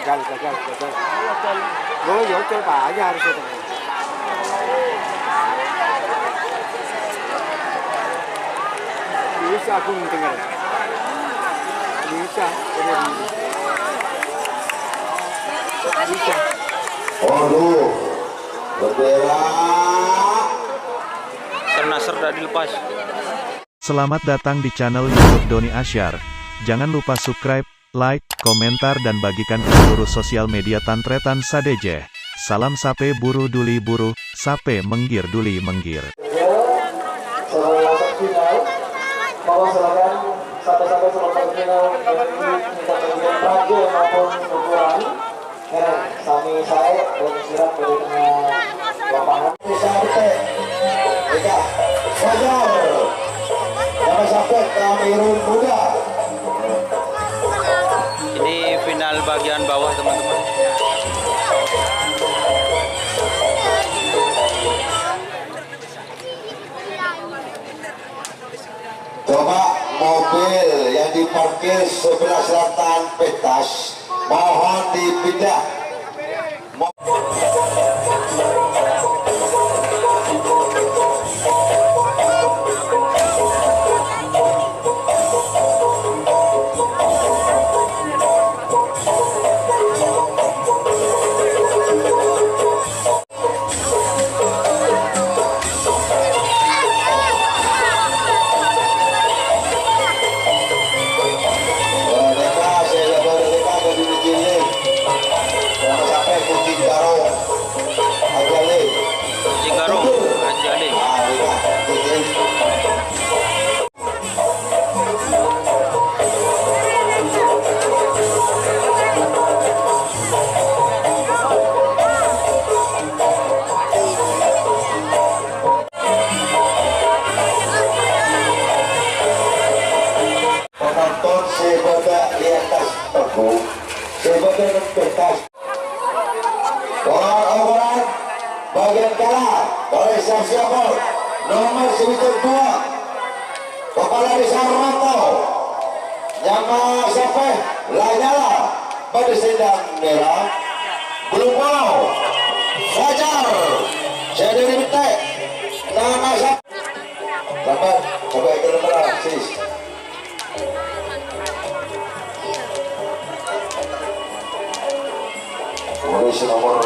gagal. Gue jauh Pak aja harusnya. Bisa aku dengar. Bisa. Bisa. Waduh, berbeda. Nasr udah dilepas. Selamat datang di channel YouTube Doni Asyar. Jangan lupa subscribe, like, komentar dan bagikan ke seluruh sosial media Tantretan Sadejeh. Salam sape buru duli buru, sape menggir duli menggir. Sebelum masuk final, mohon silakan sampai selesai final minta bagian ragu maupun ukuran. Sami saya dan siap dari tengah lapangan. Sampai, Fajar, jangan sampai Kamerun muda. Ini final bagian bawah teman-teman. Coba mobil yang diparkir sebelah selatan Petas, mohon dipindah. Orang bagian kalah oleh siapa nomor 2 kepala desa Roto Nyama siapa Lanyala pada sedang merah belum mau Fajar saya dari Betek nama siapa sampai ke depan sis. Polisi nomor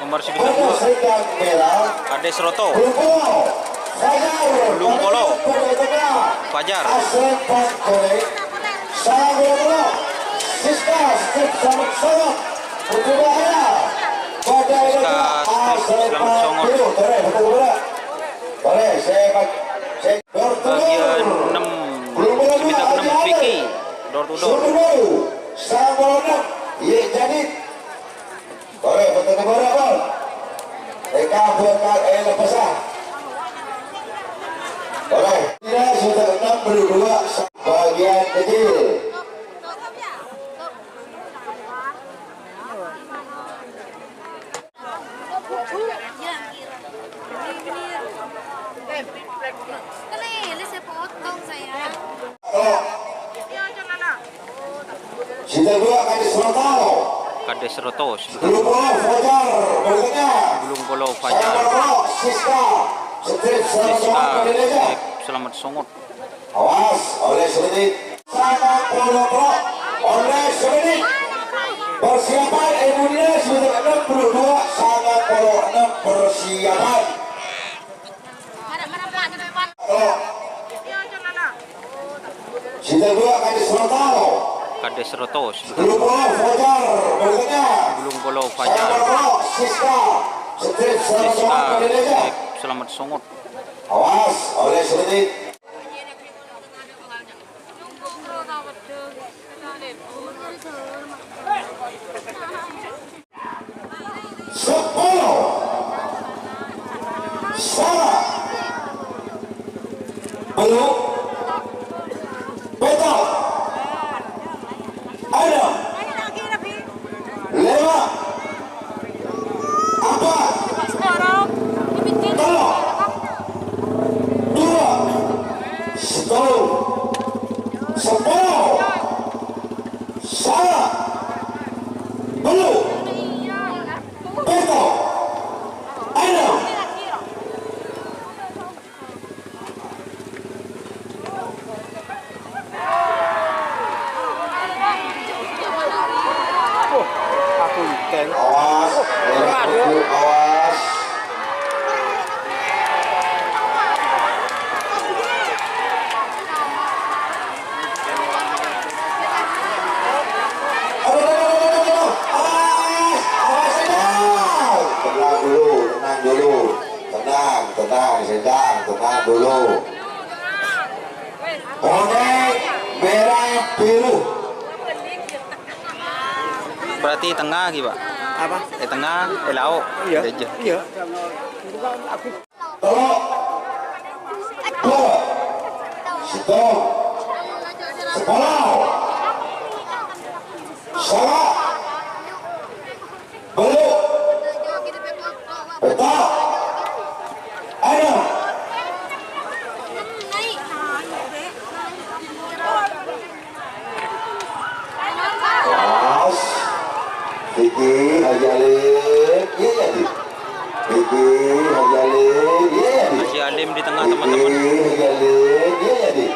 nomor 92 Kades Roto Belum Polo Fajar Siska Selamat Songot bagian 6 Vicky door to door. Boleh, betul boleh, Bang. Eka buat lepasah. Boleh. Tidak sudah 62 bagian kecil. Sudah 2 kali Surabaya. Kades Roto Belum Fajar berikutnya Belum Polo Fajar Siska Selamat Songot awas oleh semenit sangat Polo oleh semenit persiapan Indonesia sudah 62 sangat Polo 6 persiapan. Sinta 2 Kades Rotalo. Kades Rotos. Belum Pulau Fajar berikutnya. Belum Pulau Saya Fajar. Marok Siska. Strip Siska Selamat Indonesia. Selamat Songot. Awas oleh sedikit. Sepuluh. Salah. Belum. Betul. Ada. 5. Apa? Tolong. 2. 10. 10. Salah. Belum. Betul. Ada. Aku ikan. Awas. Awas. Tenang dulu. Bonek merah biru. Berarti tengah gitu, Pak. Apa? Tengah, lauk. Iya. Aja. Iya. Aku Telok. 2. Stop. 10. Salah. Belum. Betul. Ada. Pas. Vicky Hajalin. Iya jadi. Vicky Hajalin. Iya jadi. Haji Alim di tengah, teman-teman. Vicky Hajalin. Iya jadi.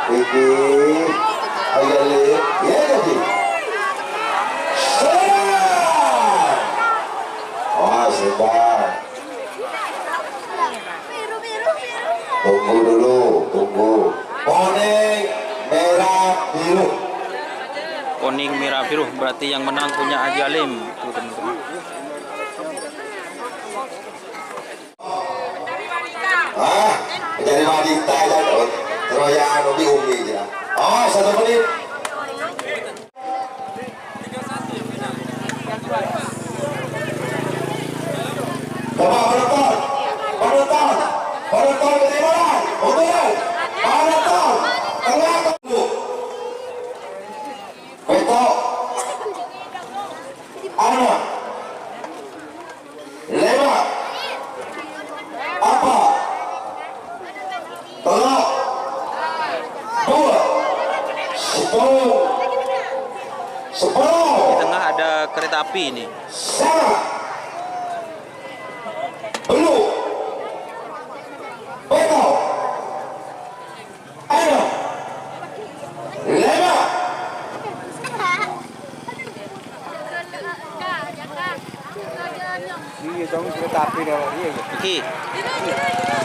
Vicky Hajalin. Iya jadi. Serang. Wah, sebentar. Tunggu dulu, tunggu. Bonek merah biru. Kuning merah biru. Berarti yang menang punya Haji Alim. Tuh, teman-teman. Ah, jadi wanita ya, teroyan ubi umi aja. Oh, 1 menit. Coba penonton, penonton, penonton ketimbangan, mundur, penonton, tengah dulu. Betul. Ada. 5. Apa? Telok. 2. 10. 10. Di tengah ada kereta api ini. Salah. Belum. Betul. Ada. 5. iya dong kereta api dah. Iya. Iki.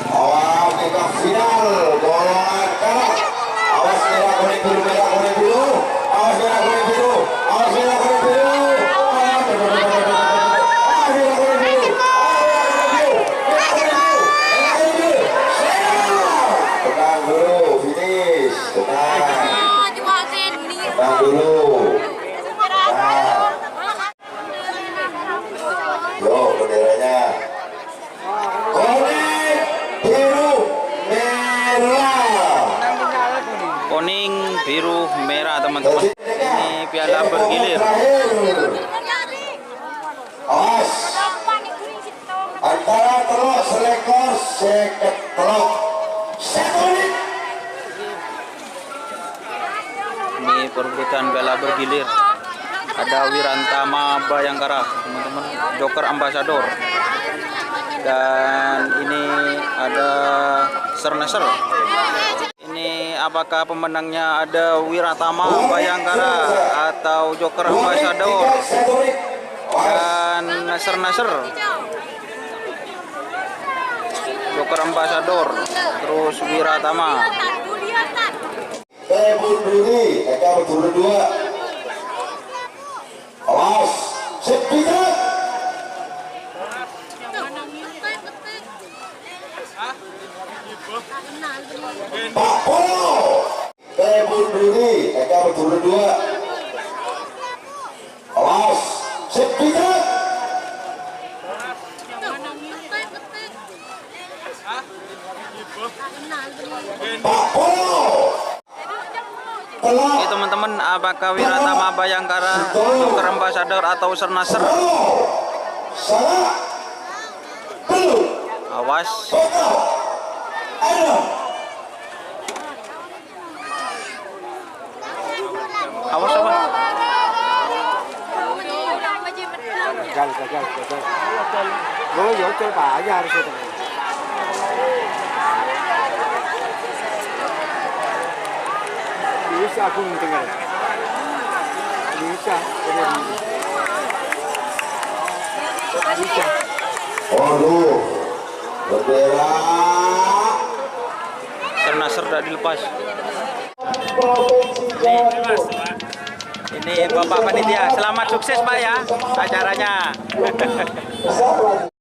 Awal mega final bola kalah. Awas merah kuning biru, merah kuning biru. Awas merah kuning biru. Awas merah kuning biru. Awas merah kuning biru. Merah kuning biru. Merah kuning biru. Tenang dulu, finish. Tenang. Tenang dulu. Yo, benderanya. Kuning, biru, merah. Kuning, biru, merah, teman-teman. Ini piala bergilir. Awas. Antara telok selekor seket telok. 1 menit. Ini perebutan piala bergilir. Ada Wirantama Bayangkara, teman-teman. Joker Ambassador. Dan ini ada Serneser. Ini apakah pemenangnya ada Wiratama Bayangkara atau Joker Ambassador dan Serneser? Super Ambassador, terus Wiratama. Berdiri, mereka berdua. Awas, sepikat. Pak Polo. Berdiri, mereka berdua. Awas, sepikat. Pak Polo. Oke teman-teman, apakah Wiratama Bayangkara, Super Ambassador atau Sernasar? Salah. Belum. Awas. Total. Ayo. Awas apa? Gagal. Gua dỗ chơi bả ra rồi. Bisa aku mendengar. Bisa. Bisa. Waduh, bendera Sernasar tidak dilepas. Provinsi Jawa Timur. Ini Bapak Panitia, selamat sukses Pak ya acaranya. Besar lagi.